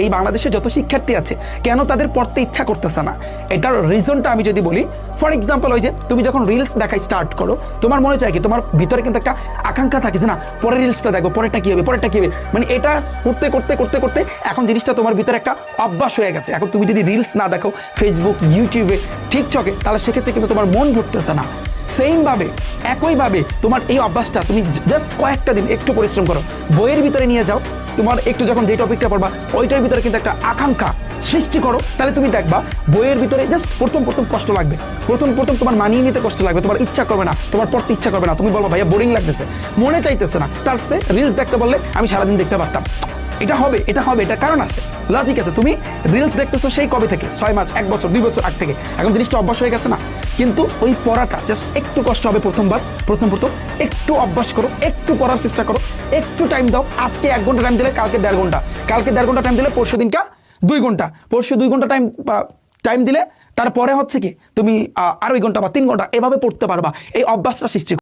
এই বাংলাদেশে যত শিক্ষার্থী আছে কেন তাদের পড়তে ইচ্ছা করতেছে না, এটার রিজনটা আমি যদি বলি, ফর এক্সাম্পল ওই যে তুমি যখন রিলস দেখা স্টার্ট করো, তোমার মনে চায় কি, তোমার ভিতরে কিন্তু একটা আকাঙ্ক্ষা থাকে যে না পরের রিলসটা দেখো, পরেরটা কি হবে, পরেরটা কি হবে, মানে এটা করতে করতে করতে করতে এখন জিনিসটা তোমার ভিতরে একটা অভ্যাস হয়ে গেছে। এখন তুমি যদি রিলস না দেখো ফেসবুক, ইউটিউবে, টিকটকে, তাহলে সেক্ষেত্রে কিন্তু তোমার মন ভরতেছে না। সেমভাবে একইভাবে তোমার এই অভ্যাসটা তুমি জাস্ট কয়েকটা দিন একটু পরিশ্রম করো, বইয়ের ভিতরে নিয়ে যাও, তোমার একটু যখন যে টপিকটা পড়বা ওইটার ভিতরে কিন্তু একটা আকাঙ্ক্ষা সৃষ্টি করো, তাহলে তুমি দেখবা বইয়ের ভিতরে জাস্ট প্রথম কষ্ট লাগবে, প্রথম তোমার মানিয়ে নিতে কষ্ট লাগবে, তোমার ইচ্ছা করবে না, তোমার পড়তে ইচ্ছা করবে না, তুমি বলবো ভাইয়া বোরিং লাগতেছে, মনে চাইতেছে না, তার সে রিলস দেখতে বললে আমি সারাদিন দেখতে পারতাম। এটা হবে এটা কারণ আছে, লজিক আছে। তুমি রিলস দেখতেছো সেই কবে থেকে, 6 মাস, 1 বছর, 2 বছর আগ থেকে, এখন জিনিসটা অভ্যাস হয়ে গেছে না। কিন্তু ওই পড়াটা জাস্ট একটু কষ্ট হবে প্রথমবার, প্রথম একটু অভ্যাস করো, একটু পড়ার চেষ্টা করো, একটু টাইম দাও। আজকে 1 ঘন্টা টাইম দিলে কালকে 1.5 ঘন্টা, কালকে 1.5 ঘন্টা টাইম দিলে পরশু দিনটা 2 ঘন্টা, পরশু 2 ঘন্টা টাইম দিলে তারপরে হচ্ছে কি তুমি আড়াই ঘন্টা বা 3 ঘন্টা এভাবে পড়তে পারবা। এই অভ্যাসটা সৃষ্টি